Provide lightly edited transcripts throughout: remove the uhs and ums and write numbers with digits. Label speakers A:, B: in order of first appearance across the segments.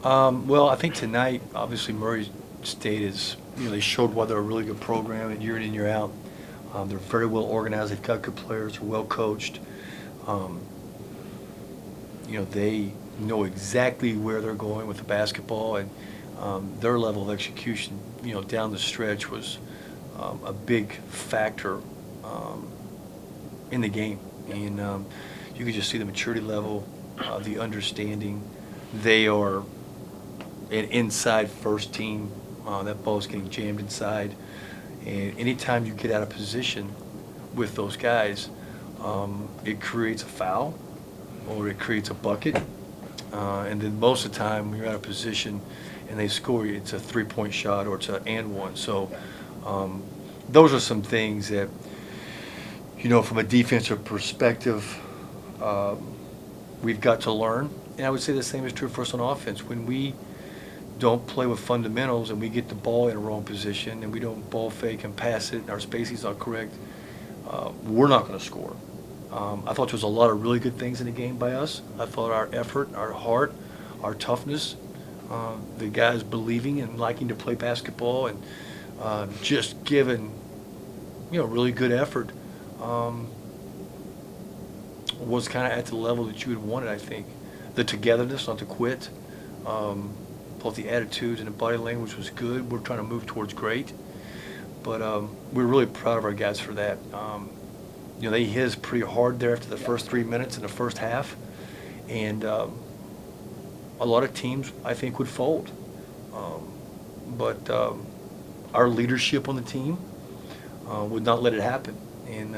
A: Well, I think tonight, obviously, Murray State is, they showed why they're a really good program, and year in and year out. They're very well organized. They've got good players. They're well coached. Um, they know exactly where they're going with the basketball, and their level of execution, down the stretch was a big factor um, in the game. And you could just see the maturity level, the understanding. They are an inside first team. That ball's getting jammed inside. And anytime you get out of position with those guys, it creates a foul or it creates a bucket. And then most of the time, when you're out of position and they score you, it's a three-point shot or it's an and one. So those are some things that, from a defensive perspective, we've got to learn. And I would say the same is true for us on offense. When we don't play with fundamentals and we get the ball in a wrong position and we don't ball fake and pass it and our spacing's not correct, we're not going to score. I thought there was a lot of really good things in the game by us. I thought our effort, our heart, our toughness, the guys believing and liking to play basketball and just giving, really good effort was kind of at the level that you would want it, I think. The togetherness, not to quit. Both the attitudes and the body language was good. We're trying to move towards great. But we're really proud of our guys for that. They hit us pretty hard there after the first 3 minutes in the first half. And a lot of teams, I think, would fold. But our leadership on the team would not let it happen. And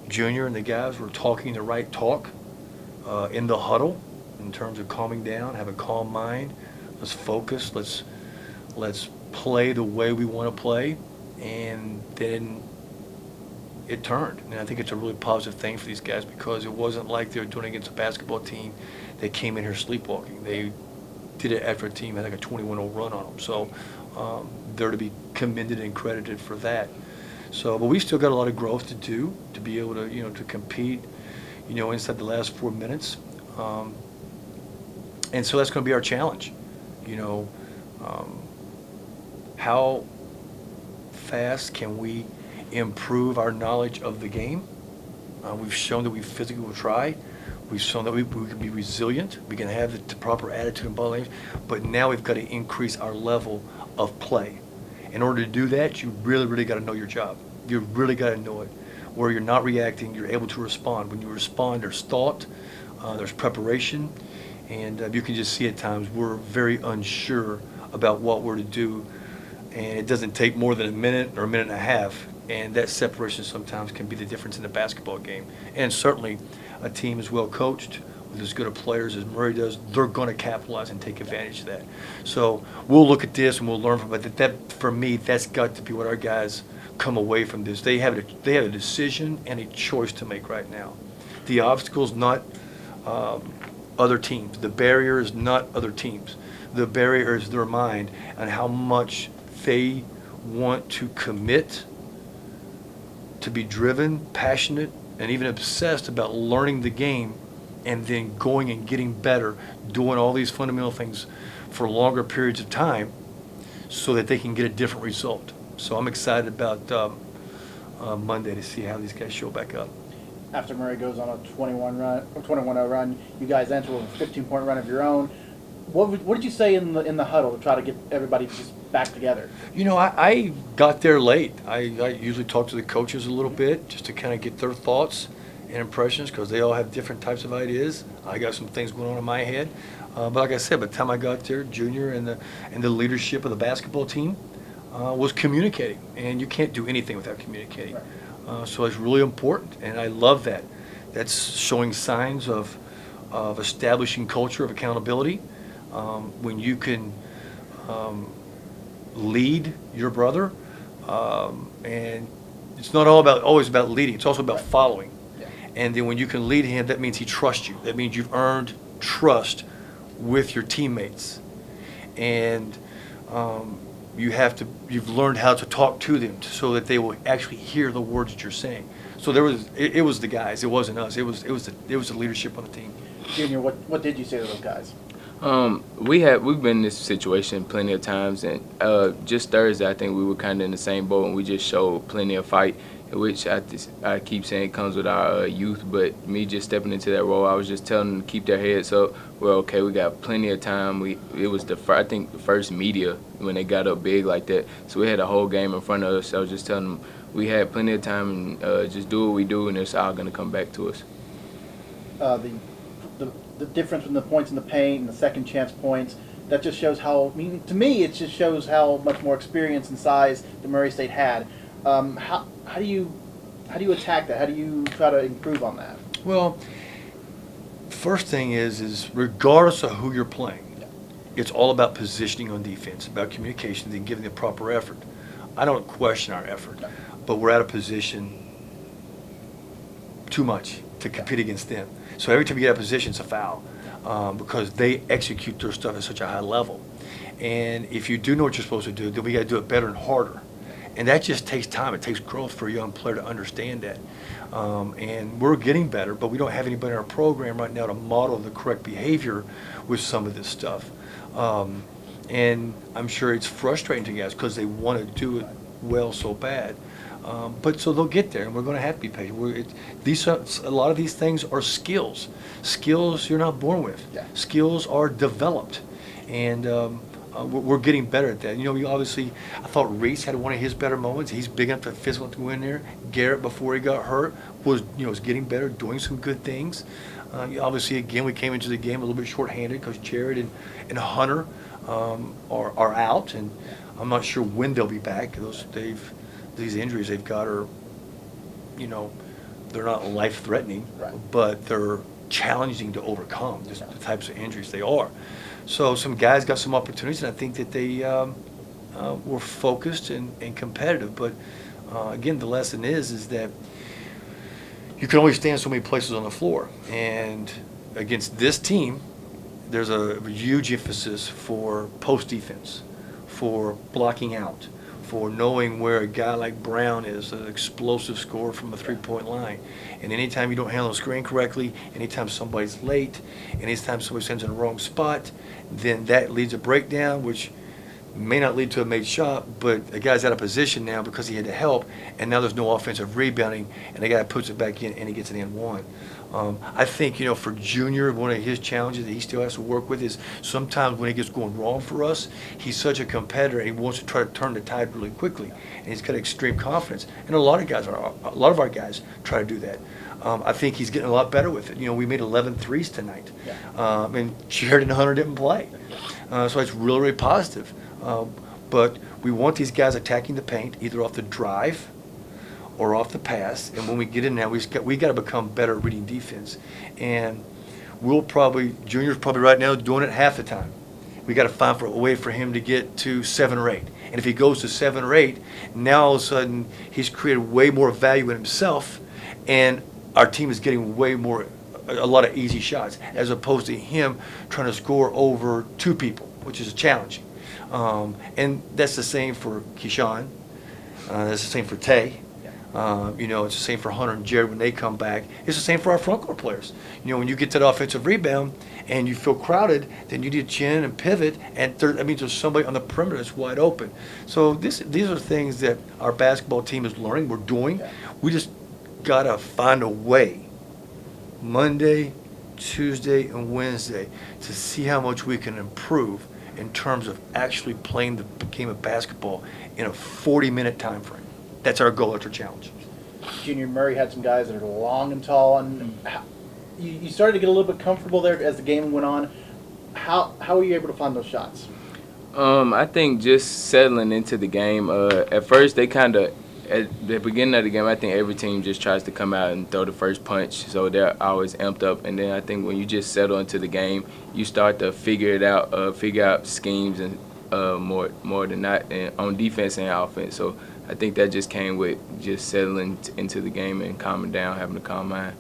A: Junior and the guys were talking the right talk in the huddle in terms of calming down, have a calm mind. Let's focus. Let's play the way we want to play. And then it turned. And I think it's a really positive thing for these guys because it wasn't like they were doing it against a basketball team that came in here sleepwalking. They did it after a team had like a 21-0 run on them. So they're to be commended and credited for that. So, but we still got a lot of growth to do to be able to, to compete, inside the last 4 minutes. And so that's going to be our challenge. How fast can we improve our knowledge of the game? We've shown that we physically will try. We've shown that we can be resilient. We can have the proper attitude and ball language. But now we've got to increase our level of play. In order to do that, you really, really got to know your job. You really got to know it. Where you're not reacting, you're able to respond. When you respond, there's thought, there's preparation, and you can just see at times we're very unsure about what we're to do, and it doesn't take more than a minute or a minute and a half, and that separation sometimes can be the difference in the basketball game. And certainly a team is well coached, with as good of players as Murray does, they're going to capitalize and take advantage of that. So we'll look at this and we'll learn from it. That for me, that's got to be what our guys come away from this. They have a decision and a choice to make right now. The obstacle is not other teams. The barrier is not other teams. The barrier is their mind and how much they want to commit, to be driven, passionate, and even obsessed about learning the game and then going and getting better, doing all these fundamental things for longer periods of time so that they can get a different result. So I'm excited about Monday to see how these guys show back up.
B: After Murray goes on a 21-0 run, you guys enter with a 15-point run of your own. What did you say in the huddle to try to get everybody just back together?
A: I got there late. I usually talk to the coaches a little bit just to kind of get their thoughts and impressions because they all have different types of ideas. I got some things going on in my head. But like I said, by the time I got there, Junior and the leadership of the basketball team was communicating. And you can't do anything without communicating.
B: Right.
A: So it's really important, and I love that. That's showing signs of establishing culture of accountability. When you can lead your brother, and it's not always about leading, it's also about following.
B: Yeah.
A: And then when you can lead him, that means he trusts you. That means you've earned trust with your teammates. And you've learned how to talk to them so that they will actually hear the words that you're saying. So it was the guys, it wasn't us. It was the leadership on the team.
B: Junior, what did you say to those guys?
C: We've been in this situation plenty of times, and just Thursday I think we were kind of in the same boat, and we just showed plenty of fight, which I keep saying comes with our youth. But me just stepping into that role, I was just telling them to keep their heads up. We're okay. We got plenty of time. It was I think the first media when they got up big like that, so we had a whole game in front of us. I was just telling them we had plenty of time, and just do what we do, and it's all gonna come back to us.
B: The difference in the points in the paint and the second chance points, that just shows how, I mean, to me, it just shows how much more experience and size the Murray State had. How do you attack that? How do you try to improve on that?
A: Well, first thing is regardless of who you're playing, it's all about positioning on defense, about communication, and giving the proper effort. I don't question our effort, but we're out of position too much to compete against them. So every time you get out of position, it's a foul because they execute their stuff at such a high level. And if you do know what you're supposed to do, then we got to do it better and harder. And that just takes time. It takes growth for a young player to understand that. And we're getting better, but we don't have anybody in our program right now to model the correct behavior with some of this stuff. And I'm sure it's frustrating to guys because they want to do it well so bad. But so they'll get there, and we're going to have to be patient. A lot of these things are skills. Skills you're not born with.
B: Yeah.
A: Skills are developed, and we're getting better at that. You know, I thought Reese had one of his better moments. He's big enough to physical to go in there. Garrett, before he got hurt, was getting better, doing some good things. Obviously, again, we came into the game a little bit shorthanded because Jared and Hunter are out, and I'm not sure when they'll be back. These injuries they've got are, they're not life-threatening,
B: Right.
A: but they're challenging to overcome, just the types of injuries they are. So some guys got some opportunities, and I think that they were focused and competitive. But, again, the lesson is that you can only stand so many places on the floor. And against this team, there's a huge emphasis for post defense, for blocking out, for knowing where a guy like Brown is, an explosive scorer from a three-point line. And anytime you don't handle the screen correctly, anytime somebody's late, anytime somebody stands in the wrong spot, then that leads a breakdown, which may not lead to a made shot, but a guy's out of position now because he had to help, and now there's no offensive rebounding, and the guy puts it back in, and he gets an N1. I think, for Junior, one of his challenges that he still has to work with is sometimes when it gets going wrong for us, he's such a competitor, and he wants to try to turn the tide really quickly, and he's got extreme confidence. And a lot of our guys try to do that. I think he's getting a lot better with it. We made 11 threes tonight, and Jared and Hunter didn't play, so it's really, really positive. But we want these guys attacking the paint either off the drive or off the pass, and when we get in there, we got to become better at reading defense. And Junior's probably right now doing it half the time. We got to find a way for him to get to 7 or 8. And if he goes to 7 or 8, now all of a sudden he's created way more value in himself, and our team is getting a lot of easy shots, as opposed to him trying to score over 2 people, which is a challenge. And that's the same for Keyshawn. That's the same for Tay. It's the same for Hunter and Jared when they come back. It's the same for our front court players. When you get to the offensive rebound and you feel crowded, then you need to chin and pivot, and that means there's somebody on the perimeter that's wide open. So these are things that our basketball team is learning. We're doing. We just got to find a way Monday, Tuesday, and Wednesday to see how much we can improve in terms of actually playing the game of basketball in a 40-minute time frame. That's our goal. That's our challenge.
B: Junior Murray had some guys that are long and tall, and you started to get a little bit comfortable there as the game went on. How were you able to find those shots?
C: I think just settling into the game. At first, they kind of, at the beginning of the game, I think every team just tries to come out and throw the first punch, so they're always amped up. And then I think when you just settle into the game, you start to figure out schemes and more than not on defense and offense. So I think that just came with just settling into the game and calming down, having a calm mind.